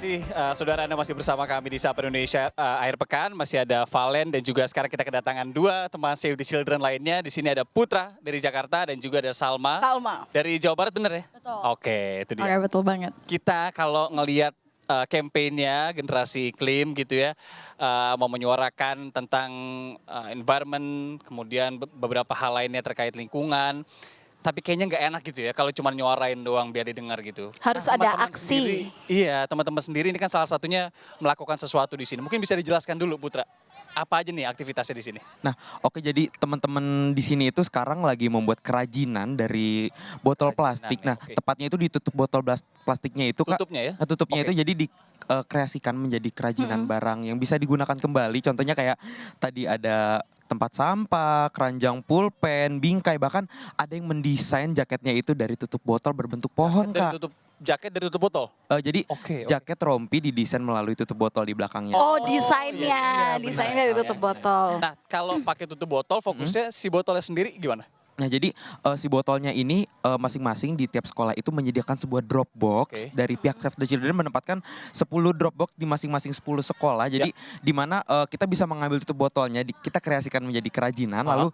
kasih saudara Anda masih bersama kami di Sapa Indonesia akhir pekan. Masih ada Valen dan juga sekarang kita kedatangan dua teman Save the Children lainnya. Di sini ada Putra dari Jakarta dan juga ada Salma. Dari Jawa Barat, bener ya? Betul. Oke, itu dia. Oke, betul banget. Kita kalau ngelihat campaign-nya generasi iklim gitu ya, mau menyuarakan tentang environment, kemudian beberapa hal lainnya terkait lingkungan. Tapi kayaknya nggak enak gitu ya kalau cuma nyuarain doang biar didengar gitu. Harus ada teman-teman aksi. Sendiri, iya, teman-teman sendiri ini kan salah satunya melakukan sesuatu di sini. Mungkin bisa dijelaskan dulu, Putra. Apa aja nih aktivitasnya di sini? Nah, oke, jadi teman-teman di sini itu sekarang lagi membuat kerajinan dari botol plastik. Nah, oke. tepatnya itu ditutup botol plastiknya itu, Kak. Tutupnya ya? Tutupnya Oke. itu jadi dikreasikan menjadi kerajinan barang yang bisa digunakan kembali. Contohnya kayak tadi ada tempat sampah, keranjang pulpen, bingkai, bahkan ada yang mendesain jaketnya itu dari tutup botol berbentuk pohon, Kak. Jaket dari tutup botol? Jadi Oke. jaket rompi didesain melalui tutup botol di belakangnya. Oh, iya, desainnya, iya, desainnya benar. ditutup botol. Nah, kalau pakai tutup botol, fokusnya si botolnya sendiri gimana? Nah, jadi si botolnya ini masing-masing di tiap sekolah itu menyediakan sebuah drop box. Oke. Dari pihak Save the Children menempatkan 10 drop box di masing-masing 10 sekolah. Jadi di mana kita bisa mengambil tutup botolnya, kita kreasikan menjadi kerajinan. Lalu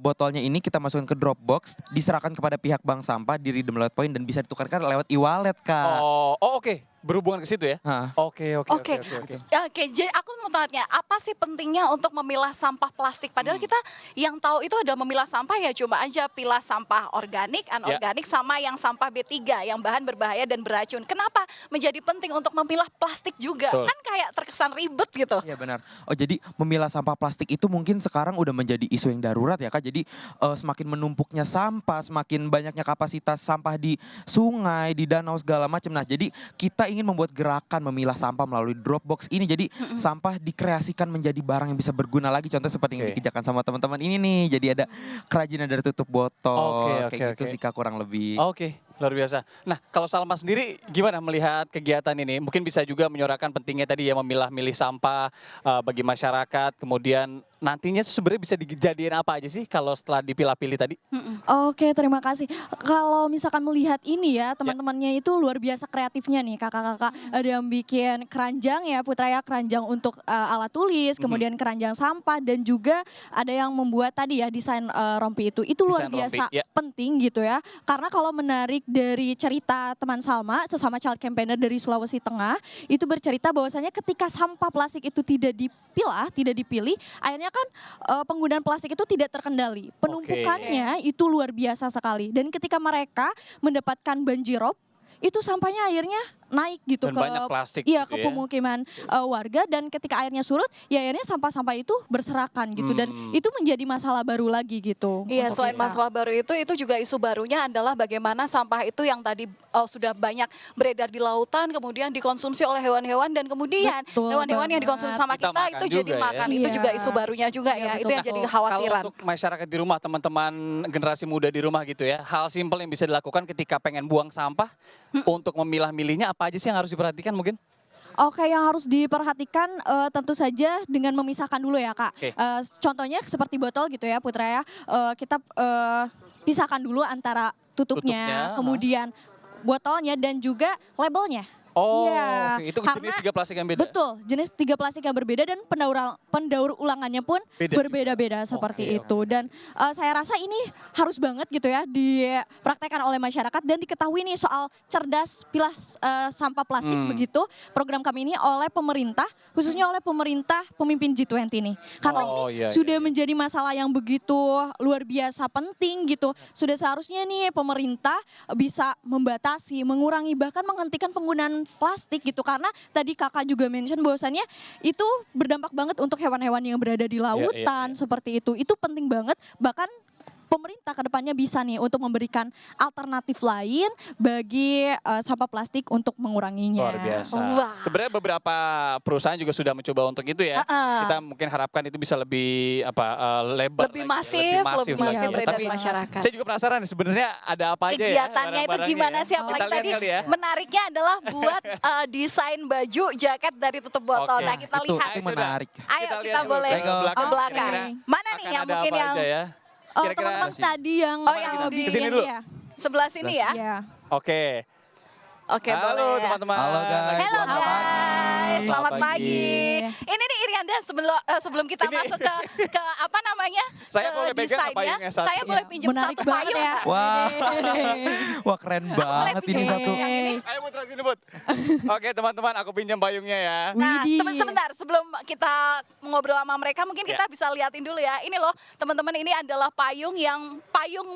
botolnya ini kita masukkan ke drop box, diserahkan kepada pihak bank sampah di Redeem Lewat Point dan bisa ditukarkan lewat e-wallet, Kak. Oke. Berhubungan ke situ ya? Hah. Oke. Oke, jadi aku mau tanya, apa sih pentingnya untuk memilah sampah plastik? Padahal kita yang tahu itu adalah memilah sampah ya cuma aja pilah sampah organik, anorganik, sama yang sampah B3 yang bahan berbahaya dan beracun. Kenapa menjadi penting untuk memilah plastik juga? Betul. Kan kayak terkesan ribet gitu. Iya, benar. Oh, jadi memilah sampah plastik itu mungkin sekarang udah menjadi isu yang darurat ya, Kak. Jadi semakin menumpuknya sampah, semakin banyaknya kapasitas sampah di sungai, di danau segala macam. Nah, jadi kita ingin membuat gerakan memilah sampah melalui Dropbox ini. Jadi sampah dikreasikan menjadi barang yang bisa berguna lagi. Contoh seperti yang dikerjakan sama teman-teman ini nih. Jadi ada kerajinan dari tutup botol. Kayak gitu sih, Kak, kurang lebih. Oke, luar biasa. Nah, kalau Salma sendiri gimana melihat kegiatan ini? Mungkin bisa juga menyuarakan pentingnya tadi ya memilah-milih sampah bagi masyarakat. Kemudian nantinya sebenarnya bisa dijadiin apa aja sih kalau setelah dipilah-pilih tadi? Oke, terima kasih. Kalau misalkan melihat ini ya, teman-temannya itu luar biasa kreatifnya nih kakak-kakak. Ada yang bikin keranjang ya, Putra ya, keranjang untuk alat tulis, kemudian keranjang sampah, dan juga ada yang membuat tadi ya desain rompi itu. Itu luar Desain rompi, biasa ya. penting gitu ya. Karena kalau menarik dari cerita teman Salma, sesama child campaigner dari Sulawesi Tengah, itu bercerita bahwasanya ketika sampah plastik itu tidak dipilah, tidak dipilih, akhirnya kan penggunaan plastik itu tidak terkendali. Penumpukannya itu luar biasa sekali. Dan ketika mereka mendapatkan banjirop, itu sampahnya akhirnya naik gitu Dan ke banyak plastik iya, gitu ke ya. pemukiman warga, dan ketika airnya surut ya akhirnya sampah-sampah itu berserakan gitu, dan itu menjadi masalah baru lagi gitu. Iya, untuk selain kita. masalah baru itu juga isu barunya adalah bagaimana sampah itu yang tadi sudah banyak beredar di lautan, kemudian dikonsumsi oleh hewan-hewan, dan kemudian Betul hewan-hewan yang banget. dikonsumsi sama Kita kita makan itu jadi juga ya. makan. Itu Iya. juga isu barunya juga Iya, ya, betul, itu yang jadi betul. kekhawatiran. Kalau untuk masyarakat di rumah, teman-teman generasi muda di rumah gitu ya, hal simpel yang bisa dilakukan ketika pengen buang sampah untuk memilah-milihnya apa aja sih yang harus diperhatikan mungkin? Oke, yang harus diperhatikan tentu saja dengan memisahkan dulu ya, Kak. Oke. Contohnya seperti botol gitu ya, Putra ya. Kita pisahkan dulu antara tutupnya, Tutupnya, kemudian botolnya, dan juga labelnya. Oh, Iya, oke. Itu karena- jenis 3 plastik yang beda? Betul, jenis 3 plastik yang berbeda, dan pendaur ulangannya pun Beda berbeda-beda seperti itu. Dan saya rasa ini harus banget gitu ya dipraktekkan oleh masyarakat dan diketahui nih soal cerdas pilah sampah plastik begitu. Program kami ini oleh pemerintah, khususnya oleh pemerintah pemimpin G20 nih. Karena ini sudah menjadi masalah yang begitu luar biasa penting gitu. Sudah seharusnya nih pemerintah bisa membatasi, mengurangi, bahkan menghentikan penggunaan plastik gitu, karena tadi kakak juga mention bahwasannya itu berdampak banget untuk hewan-hewan yang berada di lautan seperti itu penting banget. Bahkan pemerintah kedepannya bisa nih untuk memberikan alternatif lain bagi sampah plastik untuk menguranginya. Luar biasa. Wah. Sebenarnya beberapa perusahaan juga sudah mencoba untuk itu ya. Kita mungkin harapkan itu bisa lebih lebar, Lebih lagi, masif lagi ya. beredar Tapi di masyarakat. saya juga penasaran nih sebenarnya ada apa aja ya. Kegiatannya itu barang-barangnya gimana ya. sih? Apalagi Kita lihat tadi kali ya. menariknya adalah buat desain baju jaket dari tutup botol. Oke. Nah, kita Itu lihat. menarik. Ayo Kita kita lihat dulu boleh ke ke belakang. kira-kira Mana nih akan yang ada mungkin apa yang aja ya. Kira-kira Teman-teman tadi yang yang di kesini dulu. sebelah sini ya? Iya. Oke. Oke, Halo boleh. teman-teman. Halo, guys. Halo Selamat guys. Selamat pagi. pagi. Ini nih Irianda sebelum kita Ini- masuk ke apa namanya? Saya ke boleh pegang nggak desainnya, payungnya satu? saya boleh pinjam Menarik satu banget payung ya. nggak? Wah. Wede. Wah keren banget ini pinjam satu. yang ini. Ayo Putra sini Put. Oke teman-teman aku pinjam payungnya ya. Nah, Widih. sebentar sebelum kita ngobrol sama mereka, mungkin kita Ya. bisa liatin dulu ya. Ini loh, teman-teman, ini adalah payung yang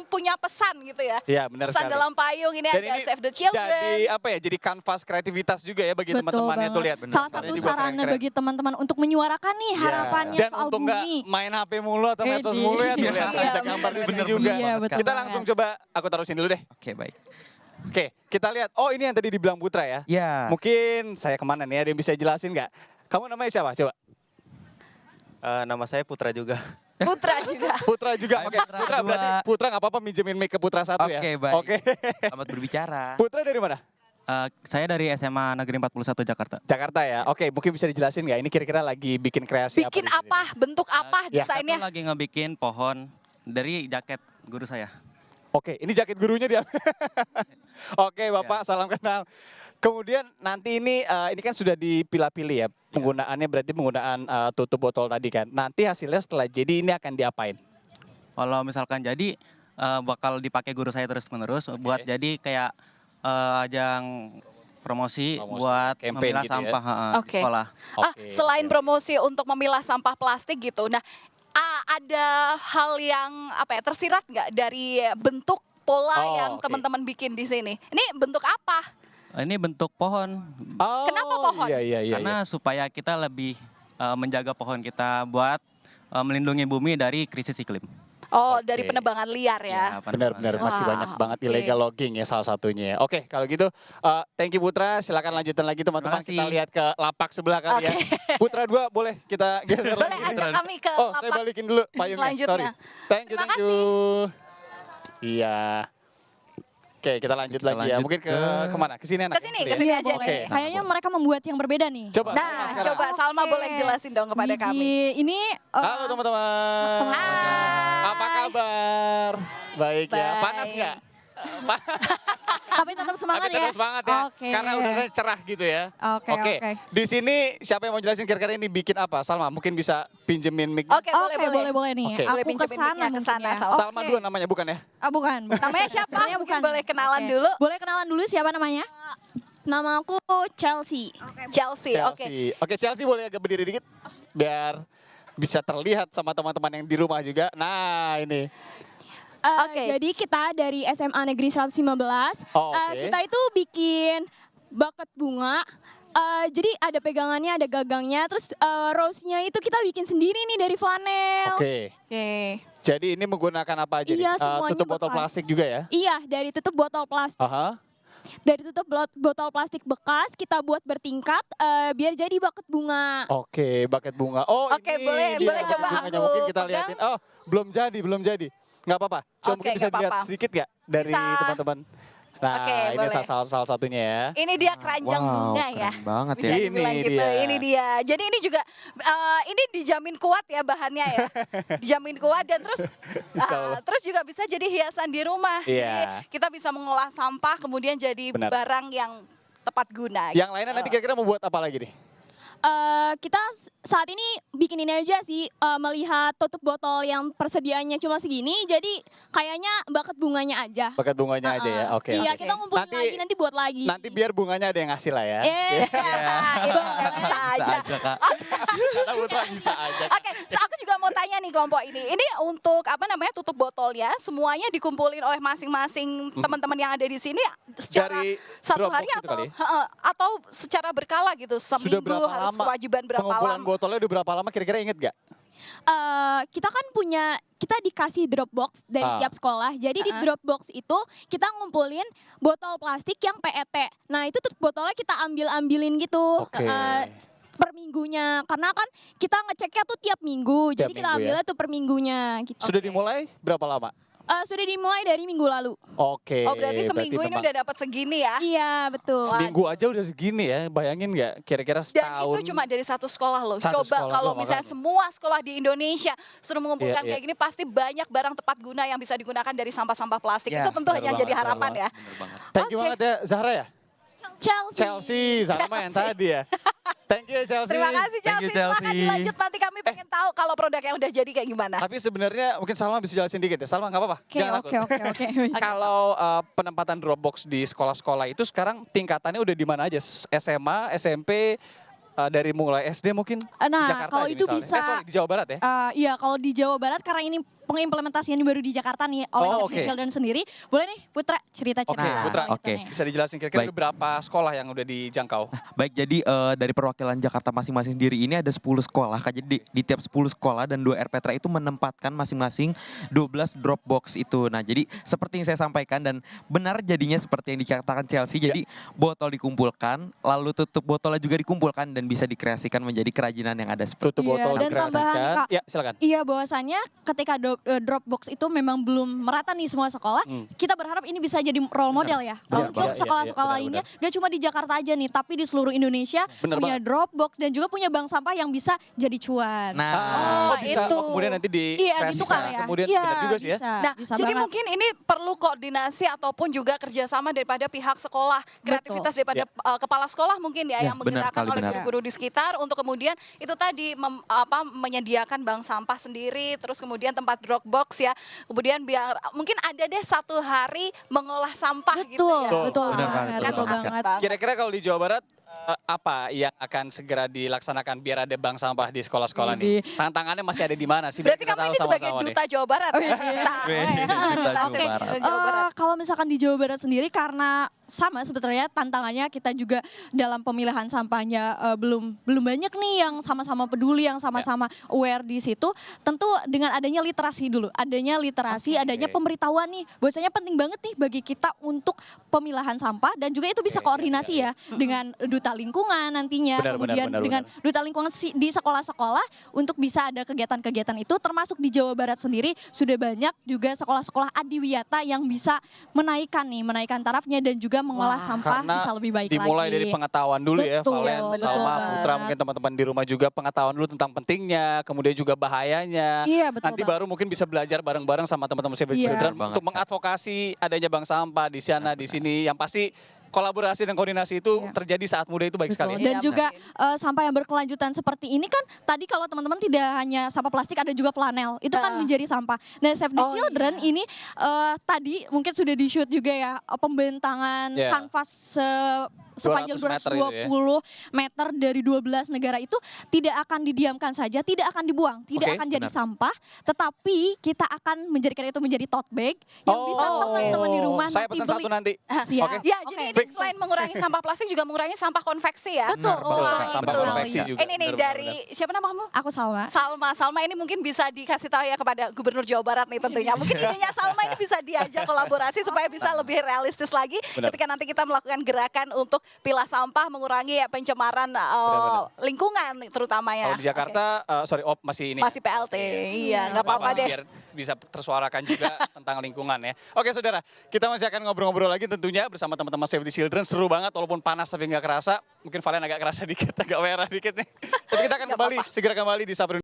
punya pesan gitu ya. Iya benar Pesan sekali. dalam payung ini Dan ada ini Save the Children. jadi apa ya? Jadi kanvas kreativitas juga ya bagi Betul teman-teman banget. itu lihat. Salah Jadi satu dibuat sarana keren-keren. bagi teman-teman untuk menyuarakan nih Iya. harapannya Dan soal untuk nggak bumi. main HP mulu atau medsos Edi. mulu ya tuh lihat Iya, bisa gambar di sini bener. juga. Iya, betul Kita banget. langsung coba aku taruh sini dulu deh. Oke baik. Oke, kita lihat. Oh ini yang tadi dibilang Putra ya. Ya. Mungkin saya kemana nih? Ada yang bisa jelasin nggak? Kamu namanya siapa? Coba. Nama saya Putra juga. Putra juga. Putra juga. Hai, Oke, Putra Putra kedua. berarti Putra nggak apa-apa minjemin mic ke Putra satu ya. Oke, baik. Oke. Selamat berbicara. Putra dari mana? Saya dari SMA Negeri 41 Jakarta. Jakarta ya. Oke, mungkin bisa dijelasin nggak? Ini kira-kira lagi bikin kreasi Bikin di sini? apa? Bentuk apa Ya. Saya desainnya? lagi ngebikin pohon dari jaket guru saya. Oke, ini jaket gurunya dia. Oke, Bapak, salam kenal. Kemudian nanti ini kan sudah dipilah-pilih ya. Penggunaannya berarti penggunaan tutup botol tadi kan. Nanti hasilnya setelah jadi ini akan diapain? Kalau misalkan jadi bakal dipakai guru saya terus-menerus buat jadi kayak ajang promosi Promosi, buat campaign memilah gitu ya. sampah di Oke. sekolah. Oke, Selain oke. promosi untuk memilah sampah plastik gitu. Nah, ada hal yang tersirat nggak dari bentuk pola Oh, yang oke. teman-teman bikin di sini? Ini bentuk apa? Ini bentuk pohon Oh, Kenapa pohon? Iya, iya, iya. karena supaya kita lebih menjaga pohon kita buat melindungi bumi dari krisis iklim. Oh, Oke. dari penebangan liar ya. Benar-benar masih Wah, banyak banget oke. illegal logging ya salah satunya ya. Oke, kalau gitu thank you Putra, silakan lanjutan lagi teman-teman. Terima kasih. Kita lihat ke lapak sebelah kali ya. Putra 2 boleh kita geser Boleh lagi. ajak kami ke Oh, saya lapak. balikin dulu payungnya. Selanjutnya. Sorry. Thank you, Terima thank you. Iya. Oke, kita lanjut Kita lagi ya. lanjut Mungkin ke- kemana? Ke sini enak. Ke sini, ya? ke sini Iya, aja boleh. nih. Kayaknya mereka membuat yang berbeda nih. Coba. Nah, sekarang. coba Salma Oke. boleh jelasin dong kepada Widih, kami. Ini Halo teman-teman. Hai. Apa kabar? Baik ya. Baik. Panas nggak? tapi tetap semangat Tapi ya. tetap semangat ya. Oke. Karena udaranya cerah gitu ya. Oke, oke. Di sini siapa yang mau jelasin kira-kira ini bikin apa? Salma mungkin bisa pinjemin mic. Oke, Oke, boleh nih. Oke. Boleh Aku pinjemin kesana mic-nya ke mungkin sana, ya. Salma. Salma Oke. dua namanya bukan ya? Bukan. Namanya siapa? Sebenarnya Mungkin boleh kenalan Oke. dulu. Boleh kenalan dulu siapa namanya? Nama aku Chelsea. Chelsea, oke. Chelsea. Oke, Chelsea boleh agak berdiri dikit biar bisa terlihat sama teman-teman yang di rumah juga. Nah, ini. Oke. Jadi kita dari SMA Negeri 115. Oh, oke. Kita itu bikin bucket bunga. Jadi ada pegangannya, ada gagangnya. Terus rose-nya itu kita bikin sendiri nih dari flanel. Oke. Oke. Jadi ini menggunakan apa aja Iya, nih? semuanya Tutup botol bekas. plastik juga ya? Iya, dari tutup botol plastik. Aha. Dari tutup botol plastik bekas kita buat bertingkat biar jadi bucket bunga. Oke, bucket bunga. Oh, Oke, ini boleh- dia boleh coba bunganya. aku Mungkin kita pegang. liatin. Oh, belum jadi. Nggak apa-apa. Coba Oke, mungkin bisa nggak dilihat apa-apa. sedikit nggak dari Bisa. teman-teman. Nah, Oke, ini boleh. salah satunya ya. Ini dia keranjang bunga ya. Keren banget Bisa ya. Ini dibilang gitu. dia. Ini dia. Jadi ini juga ini dijamin kuat ya bahannya ya. Dijamin kuat dan terus Insya Allah. terus juga bisa jadi hiasan di rumah. Iya. Jadi kita bisa mengolah sampah kemudian jadi Benar. barang yang tepat guna. Yang lainnya nanti kira-kira mau buat apa lagi nih? Kita saat ini bikin ini aja sih, melihat tutup botol yang persediaannya cuma segini, jadi kayaknya bucket bunganya aja. Bucket bunganya aja ya. Oke. Iya, oke. kita ngumpulin lagi, nanti buat lagi. Nanti biar bunganya ada yang ngasih lah ya. Itu bisa aja. Kak. Kata Putra bisa aja. Oke, so aku juga mau tanya nih kelompok ini. Ini untuk tutup botolnya semuanya dikumpulin oleh masing-masing teman-teman yang ada di sini secara Dari satu Dropbox hari itu atau kali? atau secara berkala gitu. Sudah Seminggu berapa harus lama? kewajiban berapa Pengumpulan lama? botolnya udah berapa lama kira-kira inget gak? Kita kan kita dikasih Dropbox dari tiap sekolah. Jadi di Dropbox itu kita ngumpulin botol plastik yang PET. Nah itu tuh botolnya kita ambilin gitu. Oke. Per minggunya, karena kan kita ngeceknya tuh tiap minggu, Tiap jadi kita minggu ya? ambilnya tuh per minggunya gitu. Sudah dimulai berapa lama? Sudah dimulai dari minggu lalu. Oke. Oh berarti seminggu ini memang udah dapat segini ya? Iya betul. seminggu aja udah segini ya. Bayangin nggak kira-kira Dan setahun. itu cuma dari satu sekolah loh. Satu Coba sekolah kalau doang, misalnya makanya. semua sekolah di Indonesia suruh mengumpulkan Iya, kayak gini, pasti banyak barang tepat guna yang bisa digunakan dari sampah-sampah plastik. Iya, Itu tentu bener yang banget, jadi bener harapan banget. ya. Bener banget. Thank you Oke. banget ya Zahra ya. Chelsea. Chelsea sama yang tadi ya. Thank you Chelsea. Terima kasih Thank you, Chelsea. Silakan Chelsea. dilanjut, nanti kami pengen tahu kalau produk yang udah jadi kayak gimana. Tapi sebenarnya mungkin Salma bisa jelasin dikit ya. Salma nggak apa-apa. Oke, Jangan takut. oke. Kalau penempatan Dropbox di sekolah-sekolah itu sekarang tingkatannya udah di mana aja? SMA, SMP, dari mulai SD mungkin? Nah, Jakarta kalau aja itu misalnya. bisa Sorry, di Jawa Barat ya? Iya, kalau di Jawa Barat karena ini pengimplementasian baru di Jakarta nih oleh Oh, Save the oke. Children sendiri. Boleh nih Putra cerita-cerita. Oke, Nah, Putra. soal itu oke. nih. Bisa dijelasin kira-kira Baik. ada berapa sekolah yang udah dijangkau? Baik, jadi dari perwakilan Jakarta masing-masing sendiri ini ada 10 sekolah. Kak. Jadi di tiap 10 sekolah dan 2 RPTRA itu menempatkan masing-masing 12 Dropbox itu. Nah, jadi seperti yang saya sampaikan dan benar jadinya seperti yang dikatakan Chelsea. Jadi botol dikumpulkan, lalu tutup botolnya juga dikumpulkan dan bisa dikreasikan menjadi kerajinan yang ada seperti Tutup Iya, botol dan dikreasikan. tambahan, Kak. Ya, silakan. Iya, bahwasannya ketika Dropbox itu memang belum merata nih semua sekolah, kita berharap ini bisa jadi role model ya. Benar, Untuk iya, sekolah-sekolah iya, lainnya, gak cuma di Jakarta aja nih, tapi di seluruh Indonesia Benar punya Dropbox dan juga punya bank sampah yang bisa jadi cuan. Nah, Bisa, itu. kemudian nanti di Iya, kreasikan. ditukar ya. Kemudian Iya, benar juga sih ya. bisa, Nah, bisa jadi banget. mungkin ini perlu koordinasi ataupun juga kerjasama daripada pihak sekolah, kreativitas daripada kepala sekolah mungkin ya, Ya, yang benar menggerakkan sekali, oleh benar. guru-guru di sekitar untuk kemudian itu tadi menyediakan bank sampah sendiri, terus kemudian tempat Dropbox ya, kemudian biar mungkin ada deh satu hari mengolah sampah gitu ya. Betul Benar, banget, betul betul banget. banget. Kira-kira kalau di Jawa Barat apa yang akan segera dilaksanakan biar ada bank sampah di sekolah-sekolah nih? Tantangannya masih ada di mana sih? Biar Berarti kita kamu tahu ini sebagai sama-sama nih. duta Jawa Barat ya? iya. Nah, Duta Jawa oke, Barat. Jawa Barat. Kalau misalkan di Jawa Barat sendiri karena sama sebetulnya tantangannya kita juga dalam pemilihan sampahnya belum banyak nih yang sama-sama peduli, yang sama-sama aware di situ. Tentu dengan adanya literasi dulu, adanya pemberitahuan nih. Bahwasanya penting banget nih bagi kita untuk pemilahan sampah dan juga itu bisa koordinasi ya dengan duta lingkungan nantinya, kemudian dengan duta lingkungan di sekolah-sekolah untuk bisa ada kegiatan-kegiatan itu, termasuk di Jawa Barat sendiri sudah banyak juga sekolah-sekolah adiwiyata yang bisa menaikkan tarafnya dan juga mengolah sampah Karena bisa lebih baik dimulai lagi. dari pengetahuan dulu ya, Betul, Valen, betul Salma, banget. Putra, mungkin teman-teman di rumah juga pengetahuan dulu tentang pentingnya, kemudian juga bahayanya. Iya, betul Nanti banget. baru mungkin bisa belajar bareng-bareng sama teman-teman Save the Iya. Children Banget, untuk mengadvokasi adanya bank sampah di sana, di sini. Yang pasti kolaborasi dan koordinasi itu terjadi saat muda itu baik sekali. Betul. Dan Iya, juga sampah yang berkelanjutan seperti ini kan tadi kalau teman-teman tidak hanya sampah plastik, ada juga flanel. Itu kan menjadi sampah. Nah, Save the Children ini tadi mungkin sudah di-shoot juga ya pembentangan kanvas sepanjang 200 meter 220 meter dari 12 negara itu tidak akan didiamkan saja, tidak akan dibuang, tidak Oke, akan jadi benar. sampah, tetapi kita akan menjadikan itu menjadi tote bag yang bisa teman-teman di rumah Saya nanti pesan beli. satu nanti. Siap. Oke. Ya, Oke. jadi ini selain mengurangi sampah plastik juga mengurangi sampah konveksi ya. Betul, Betul, sampah betul. konveksi juga. Ini nih Benar, dari siapa nama kamu? Aku Salma. Salma ini mungkin bisa dikasih tahu ya kepada Gubernur Jawa Barat nih tentunya. Mungkin idenya Salma ini bisa diajak kolaborasi supaya bisa lebih realistis lagi ketika nanti kita melakukan gerakan untuk pilah sampah, mengurangi pencemaran lingkungan terutama ya. Kalau di Jakarta, masih ini. Masih PLT, iya nggak apa-apa deh. Biar bisa tersuarakan juga tentang lingkungan ya. Oke saudara, kita masih akan ngobrol-ngobrol lagi tentunya bersama teman-teman Save the Children. Seru banget walaupun panas tapi nggak kerasa. Mungkin Valen agak kerasa dikit, agak merah dikit nih. Tapi kita akan segera kembali di Sapri